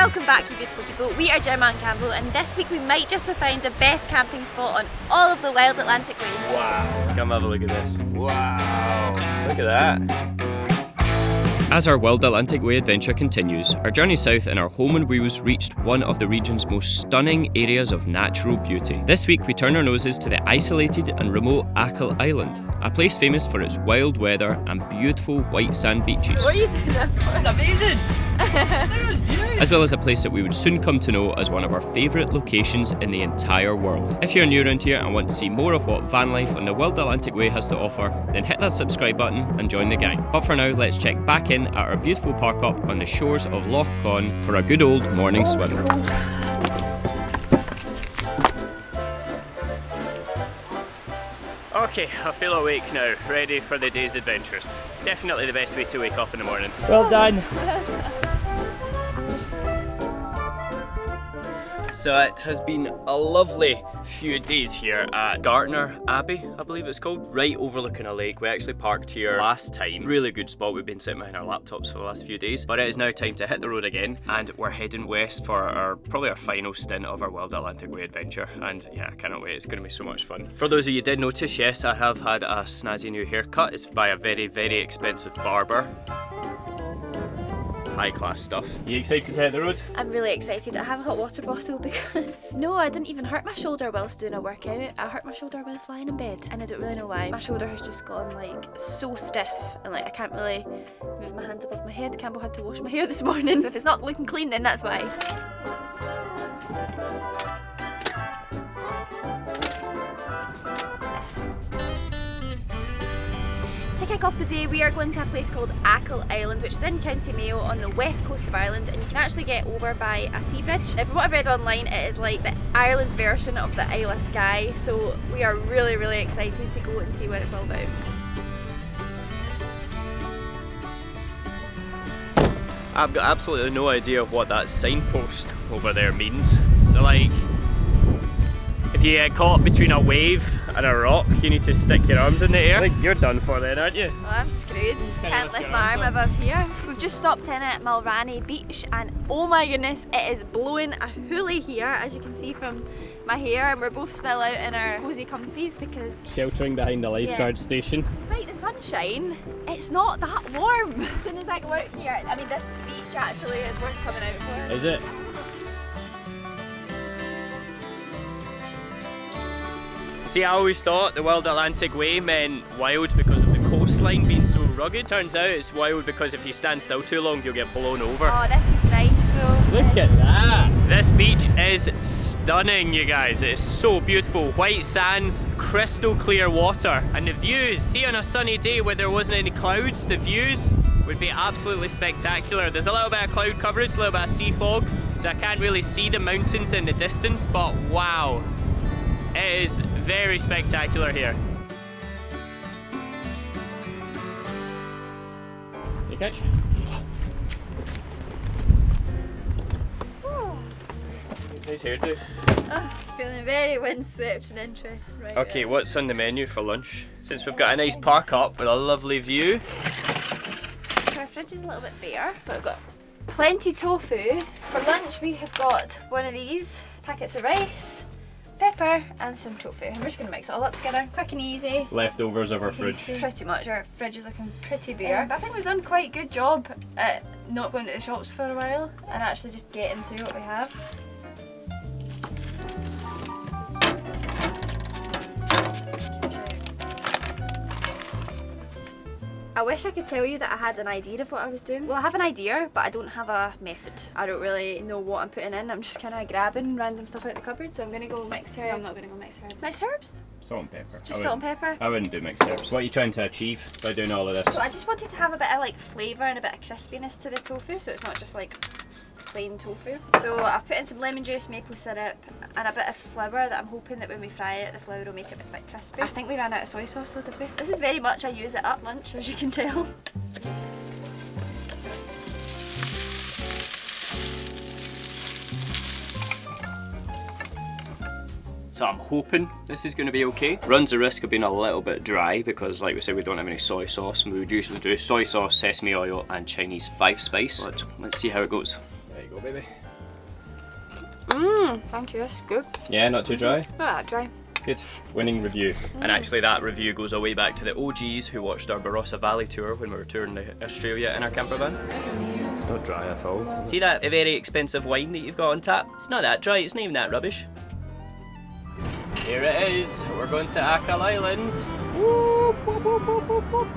Welcome back, you beautiful people. We are Gemma and Campbell, and this week we might just have found the best camping spot on all of the Wild Atlantic Way. Wow, come have a look at this. Wow, look at that. As our Wild Atlantic Way adventure continues, our journey south in our home on wheels reached one of the region's most stunning areas of natural beauty. This week we turn our noses to the isolated and remote Achill Island, a place famous for its wild weather and beautiful white sand beaches. What are you doing that for? It's amazing! Look at those views! As well as a place that we would soon come to know as one of our favourite locations in the entire world. If you're new around here and want to see more of what van life on the Wild Atlantic Way has to offer, then hit that subscribe button and join the gang. But for now, let's check back in at our beautiful Parkup on the shores of Loch Con for a good old morning swim. Okay, I feel awake now, ready for the day's adventures. Definitely the best way to wake up in the morning. Well done! So it has been a lovely few days here at Gartner Abbey, I believe it's called, right overlooking a lake. We actually parked here last time. Really good spot. We've been sitting behind our laptops for the last few days, but it is now time to hit the road again, and we're heading west for probably our final stint of our Wild Atlantic Way adventure. And yeah, I cannot wait. It's going to be so much fun. For those of you who did notice, yes, I have had a snazzy new haircut. It's by a very, very expensive barber. High class stuff. You excited to hit the road? I'm really excited. I have a hot water bottle because no, I didn't even hurt my shoulder whilst doing a workout. I hurt my shoulder whilst lying in bed, and I don't really know why. My shoulder has just gone like so stiff, and like I can't really move my hands above my head. Campbell had to wash my hair this morning, so if it's not looking clean, then that's why. To kick off the day, we are going to a place called Achill Island, which is in County Mayo on the west coast of Ireland, and you can actually get over by a sea bridge. Now, from what I've read online, it is like the Ireland's version of the Isle of Skye, so we are really, really excited to go and see what it's all about. I've got absolutely no idea what that signpost over there means. So like, if you get caught between a wave and a rock, you need to stick your arms in the air. I think you're done for then, aren't you? Well, I'm screwed. Can't lift my arm above here. We've just stopped in at Mulranny Beach, and oh my goodness, it is blowing a hoolie here, as you can see from my hair, and we're both still out in our cosy comfies because Sheltering behind the lifeguard station. Despite the sunshine, it's not that warm. As soon as I go out here, I mean, this beach actually is worth coming out for. Is it? See, I always thought the Wild Atlantic Way meant wild because of the coastline being so rugged. Turns out it's wild because if you stand still too long, you'll get blown over. Oh, this is nice though. Look at that! This beach is stunning, you guys. It is so beautiful. White sands, crystal clear water, and the views. See, on a sunny day where there wasn't any clouds, the views would be absolutely spectacular. There's a little bit of cloud coverage, a little bit of sea fog, so I can't really see the mountains in the distance, but wow. It is very spectacular here. You catch? Nice hairdo. Oh, feeling very windswept and interesting right Okay, now. what's on the menu for lunch? Since we've got a nice park up with a lovely view. So our fridge is a little bit bare, but we've got plenty tofu. For lunch we have got one of these packets of rice, pepper and some tofu. And we're just going to mix it all up together, quick and easy. Leftovers of our fridge. Pretty much, our fridge is looking pretty bare. But I think we've done quite a good job at not going to the shops for a while and actually just getting through what we have. I wish I could tell you that I had an idea of what I was doing. Well, I have an idea, but I don't have a method. I don't really know what I'm putting in. I'm just kind of grabbing random stuff out the cupboard. So I'm going to go mixed herbs. I'm not going to go mixed herbs. Mixed herbs? Salt and pepper. Just salt and pepper? I wouldn't do mixed herbs. What are you trying to achieve by doing all of this? So I just wanted to have a bit of like flavour and a bit of crispiness to the tofu, so it's not just like plain tofu. So I've put in some lemon juice, maple syrup and a bit of flour that I'm hoping that when we fry it, the flour will make it a bit crispy. I think we ran out of soy sauce though, did we? This is very much I use it at lunch, as you can tell. So I'm hoping this is going to be okay. Runs the risk of being a little bit dry because, like we said, we don't have any soy sauce, and we would usually do soy sauce, sesame oil and Chinese 5 spice. But let's see how it goes. There you go, baby. Thank you, that's good. Yeah, not too dry? Not that dry. Good. Winning review. And actually that review goes away back to the OGs who watched our Barossa Valley tour when we were touring Australia in our camper van. That's amazing. It's not dry at all. See that very expensive wine that you've got on tap? It's not that dry, it's not even that rubbish. Here it is, we're going to Achill Island. Whoop, whoop, whoop, whoop, whoop, whoop.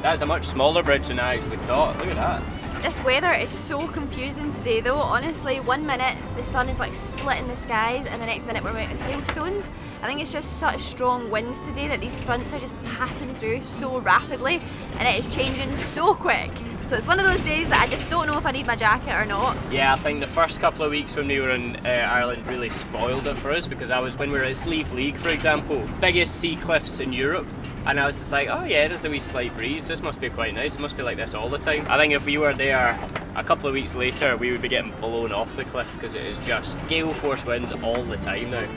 That's a much smaller bridge than I actually thought, look at that. This weather is so confusing today though, honestly. 1 minute the sun is like splitting the skies and the next minute we're met with hailstones. I think it's just such strong winds today that these fronts are just passing through so rapidly and it is changing so quick. So it's one of those days that I just don't know if I need my jacket or not. Yeah, I think the first couple of weeks when we were in Ireland really spoiled it for us because when we were at Sleeve League, for example, biggest sea cliffs in Europe, and I was just like, oh yeah, there's a wee slight breeze, this must be quite nice, it must be like this all the time. I think if we were there a couple of weeks later, we would be getting blown off the cliff because it is just gale force winds all the time now.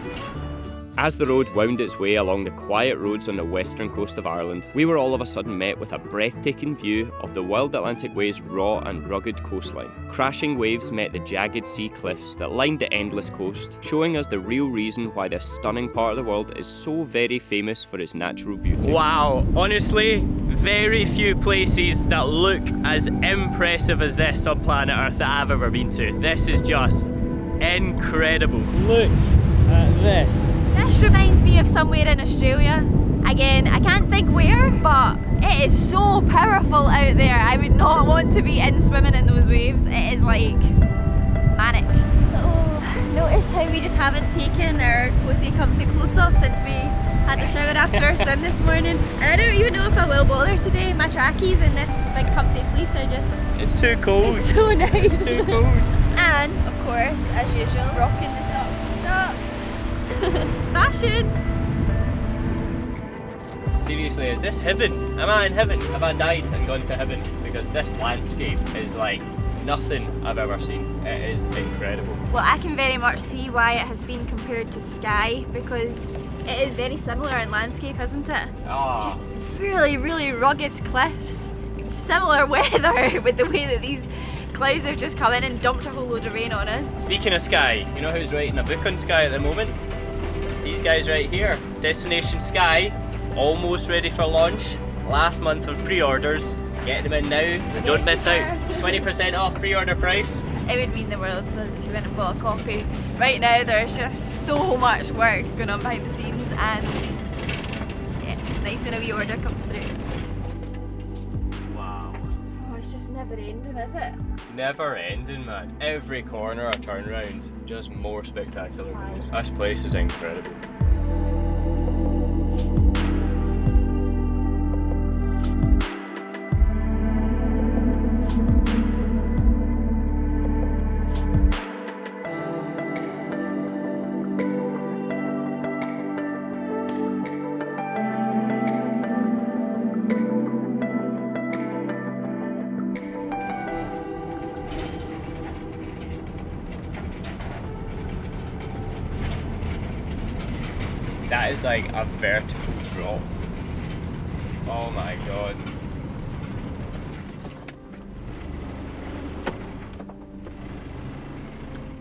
As the road wound its way along the quiet roads on the western coast of Ireland, we were all of a sudden met with a breathtaking view of the Wild Atlantic Way's raw and rugged coastline. Crashing waves met the jagged sea cliffs that lined the endless coast, showing us the real reason why this stunning part of the world is so very famous for its natural beauty. Wow, honestly, very few places that look as impressive as this on planet Earth that I've ever been to. This is just incredible. Look at this. This reminds me of somewhere in Australia. Again, I can't think where, but it is so powerful out there. I would not want to be in swimming in those waves. It is like manic. Oh, notice how we just haven't taken our cozy comfy clothes off since we had a shower after our swim this morning. And I don't even know if I will bother today. My trackies and this big comfy fleece are just... It's too cold. It's so nice. It's too cold. And, of course, as usual, rocking the socks and socks. Fashion! Seriously, is this heaven? Am I in heaven? Have I died and gone to heaven? Because this landscape is like nothing I've ever seen. It is incredible. Well, I can very much see why it has been compared to Skye because it is very similar in landscape, isn't it? Oh. Just really, really rugged cliffs, similar weather with the way that these clouds have just come in and dumped a whole load of rain on us. Speaking of Skye, you know who's writing a book on Skye at the moment? These guys right here. Destination Skye, almost ready for launch. Last month of pre-orders. Get them in now. Don't miss out. 20% off pre-order price. It would mean the world to us if you went and bought a coffee. Right now there's just so much work going on behind the scenes and yeah, it's nice when a wee order comes through. Wow. Oh, it's just never ending, is it? Never ending, man. Every corner a turnaround. Just more spectacular views. This place is incredible. That is like a vertical drop. Oh my god.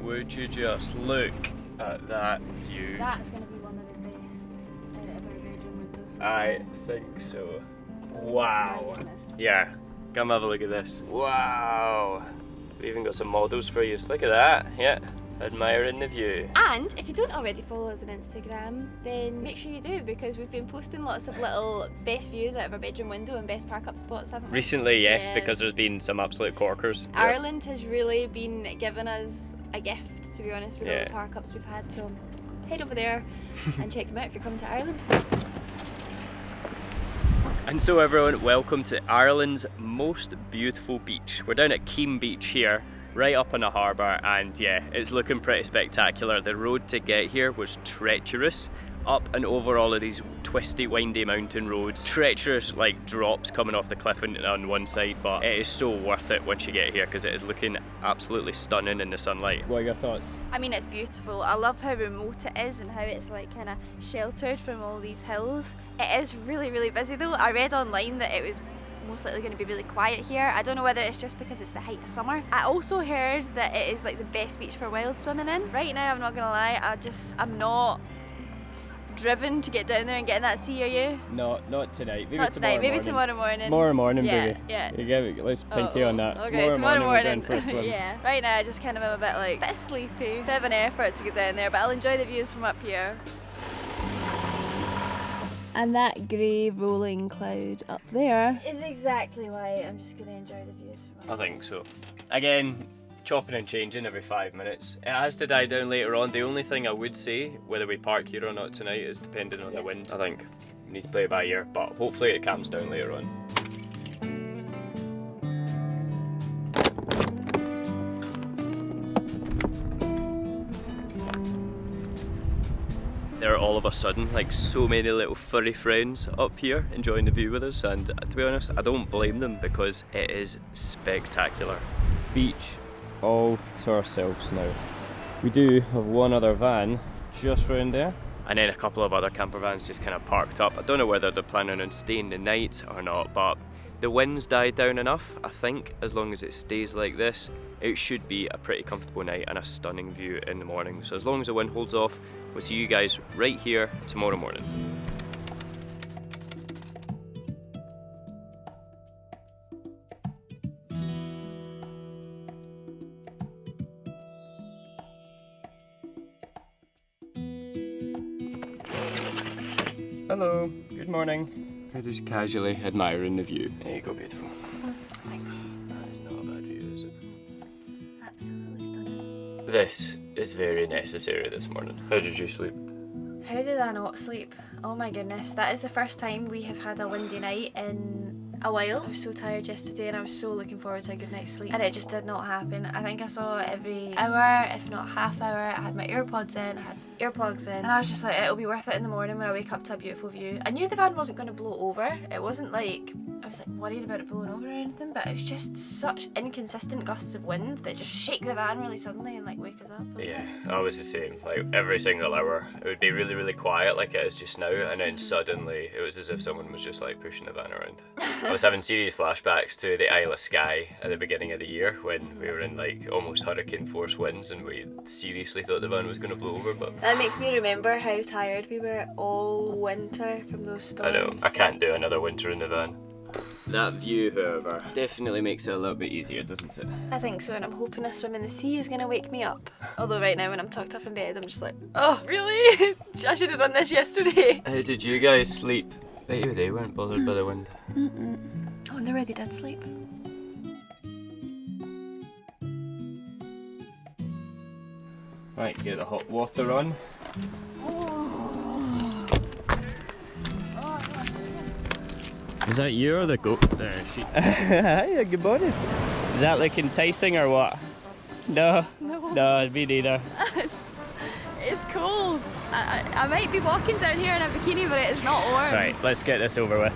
Would you just look at that view? That's going to be one of the best out of our bedroom windows. I think so. Wow. Yeah, come have a look at this. Wow. We've even got some models for you. Look at that. Yeah. Admiring the view. And if you don't already follow us on Instagram, then make sure you do because we've been posting lots of little best views out of our bedroom window and best park up spots, haven't we? Recently, yes, Yeah. because there's been some absolute corkers. Ireland has really been giving us a gift, to be honest, with all Yeah. the park ups we've had. So head over there and check them out if you're coming to Ireland. And so everyone, welcome to Ireland's most beautiful beach. We're down at Keem Beach here, right up on the harbour, and yeah, it's looking pretty spectacular. The road to get here was treacherous, up and over all of these twisty, windy mountain roads. Treacherous like drops coming off the cliff on one side, but it is so worth it once you get here because it is looking absolutely stunning in the sunlight. What are your thoughts? I mean, it's beautiful. I love how remote it is and how it's like kind of sheltered from all these hills. It is really, really busy though. I read online that it was most likely going to be really quiet here. I don't know whether it's just because it's the height of summer. I also heard that it is like the best beach for wild swimming in. Right now, I'm not gonna lie, I'm not driven to get down there and get in that sea, are you? No, not tonight. Maybe Not tonight, maybe tomorrow morning. Tomorrow morning, Yeah, baby. yeah. Let's pinky on that. Okay, tomorrow morning we're going for a swim. Yeah. Right now I just kind of am a bit sleepy. Bit of an effort to get down there, but I'll enjoy the views from up here. And that grey rolling cloud up there is exactly why I'm just going to enjoy the views from up I think so. Again, chopping and changing every 5 minutes. It has to die down later on. The only thing I would say, whether we park here or not tonight, is depending on the wind. I think we need to play it by ear, but hopefully it calms down later on. There are all of a sudden like so many little furry friends up here enjoying the view with us, and to be honest, I don't blame them because it is spectacular. Beach all to ourselves now. We do have one other van just round there, and then a couple of other camper vans just kind of parked up. I don't know whether they're planning on staying the night or not, but the wind's died down enough. I think as long as it stays like this, it should be a pretty comfortable night and a stunning view in the morning. So as long as the wind holds off, we'll see you guys right here tomorrow morning. Hello, good morning. I'm just casually admiring the view. There you go, beautiful. Thanks. That is not a bad view, is it? Absolutely stunning. This is very necessary this morning. How did you sleep? How did I not sleep? Oh my goodness, that is the first time we have had a windy night in a while. I was so tired yesterday and I was so looking forward to a good night's sleep, and it just did not happen. I think I saw every hour, if not half hour. I had my AirPods in, I had earplugs in, and I was just like, it'll be worth it in the morning when I wake up to a beautiful view. I knew the van wasn't going to blow over. It wasn't like I was like worried about it blowing over or anything, but it was just such inconsistent gusts of wind that just shake the van really suddenly and like wake us up. Yeah, I was the same. Like every single hour it would be really, really quiet like it is just now, and then suddenly it was as if someone was just like pushing the van around. I was having serious flashbacks to the Isle of Skye at the beginning of the year when we were in like almost hurricane force winds and we seriously thought the van was going to blow over, but that makes me remember how tired we were all winter from those storms. I know, I can't do another winter in the van. That view, however, definitely makes it a little bit easier, doesn't it? I think so, and I'm hoping a swim in the sea is going to wake me up. Although right now when I'm tucked up in bed, I'm just like, oh, really? I should have done this yesterday. How did you guys sleep? Bet you they weren't bothered by the wind. I wonder where they did sleep. Right, get the hot water on. Is that you or the goat? There, she. Hi, good morning. Does that look enticing or what? No? No, me neither. It's cold. I might be walking down here in a bikini, but it is not warm. Right, let's get this over with.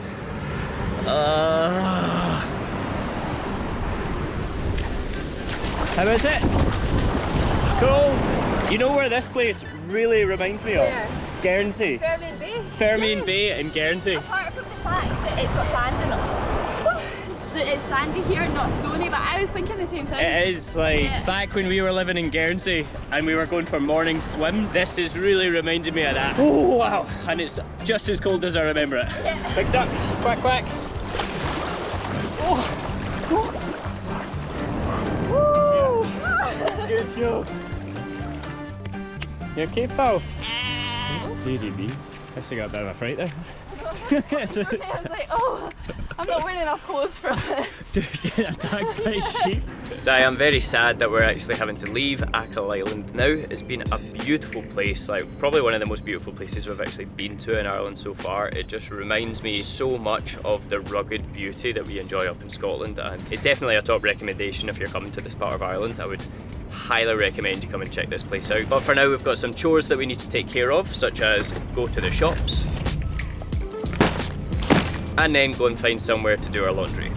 How is it? Cool. You know where this place really reminds me of? Yeah. Guernsey. Fermion Bay. Fermion Bay in Guernsey. Apart from the fact that it's got sand in it. It's sandy here, not stony, but I was thinking the same thing. It is like back when we were living in Guernsey and we were going for morning swims. This is really reminding me of that. Oh wow! And it's just as cold as I remember it. Yeah. Big duck, quack quack. Oh. Woo! Good job. You okay, pal? Dearie me. I still got a bit of a fright there. I was like, oh, I'm not wearing enough clothes for it. To get attacked by sheep. So I am very sad that we're actually having to leave Achill Island now. It's been a beautiful place, like probably one of the most beautiful places we've actually been to in Ireland so far. It just reminds me so much of the rugged beauty that we enjoy up in Scotland, and it's definitely a top recommendation if you're coming to this part of Ireland. I would highly recommend you come and check this place out. But for now we've got some chores that we need to take care of, such as go to the shops and then go and find somewhere to do our laundry.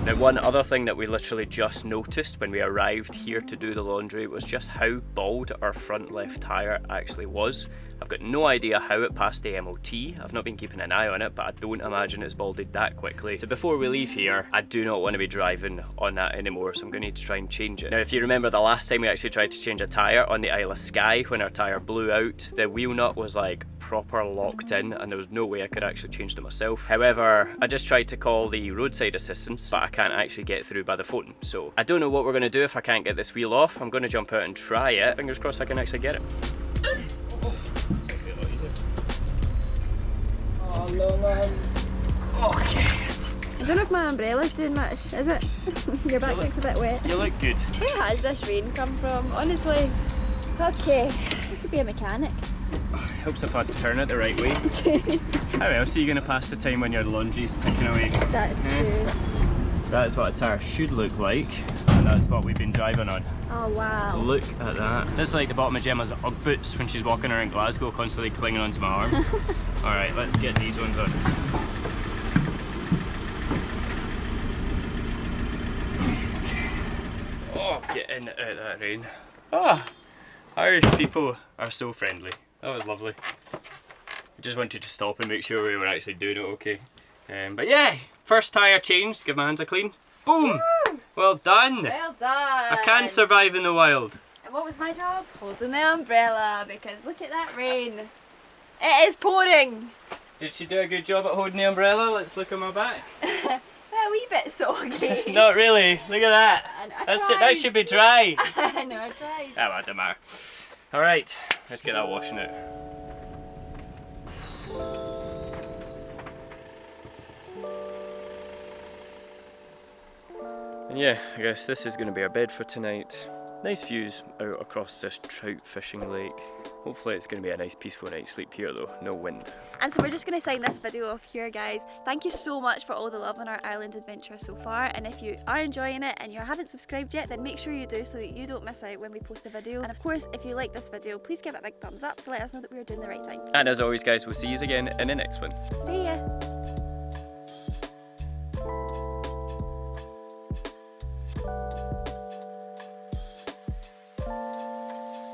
Now, one other thing that we literally just noticed when we arrived here to do the laundry was just how bald our front left tyre actually was. I've got no idea how it passed the MOT. I've not been keeping an eye on it, but I don't imagine it's balded that quickly. So before we leave here, I do not want to be driving on that anymore, so I'm going to need to try and change it. Now, if you remember the last time we actually tried to change a tyre on the Isle of Skye, when our tyre blew out, the wheel nut was like proper locked in and there was no way I could actually change it myself. However, I just tried to call the roadside assistance, but I can't actually get through by the phone. So I don't know what we're going to do if I can't get this wheel off. I'm going to jump out and try it. Fingers crossed I can actually get it. It's actually a lot easier. Oh no, man. Okay. I don't know if my umbrella's doing much, is it? Your backpack's a bit wet. You look good. Where has this rain come from? Honestly. Okay. I could be a mechanic. Helps if I turn it the right way. How else are you going to pass the time when your laundry's ticking away? That's true. That is what a tyre should look like, and that's what we've been driving on. Oh wow. Look at that. That's like the bottom of Gemma's Ugg boots when she's walking around Glasgow, constantly clinging onto my arm. Alright, let's get these ones on. Oh, getting out of that rain. Ah, Irish people are so friendly. That was lovely. I just wanted to stop and make sure we were actually doing it okay. But yeah, first tyre changed, give my hands a clean. Boom! Woo! Well done! Well done! I can survive in the wild. And what was my job? Holding the umbrella, because look at that rain. It is pouring! Did she do a good job at holding the umbrella? Let's look at my back. A wee bit soggy. Not really, look at that. That should be dry. I know, I tried. Ah, well, doesn't matter. Alright, let's get that washing out. And yeah, I guess this is going to be our bed for tonight. Nice views out across this trout fishing lake. Hopefully it's going to be a nice peaceful night's sleep here though, no wind. And so we're just going to sign this video off here, guys. Thank you so much for all the love on our island adventure so far, and if you are enjoying it and you haven't subscribed yet, then make sure you do so that you don't miss out when we post a video. And of course, if you like this video, please give it a big thumbs up to let us know that we're doing the right thing. And as always guys, we'll see you again in the next one. See ya!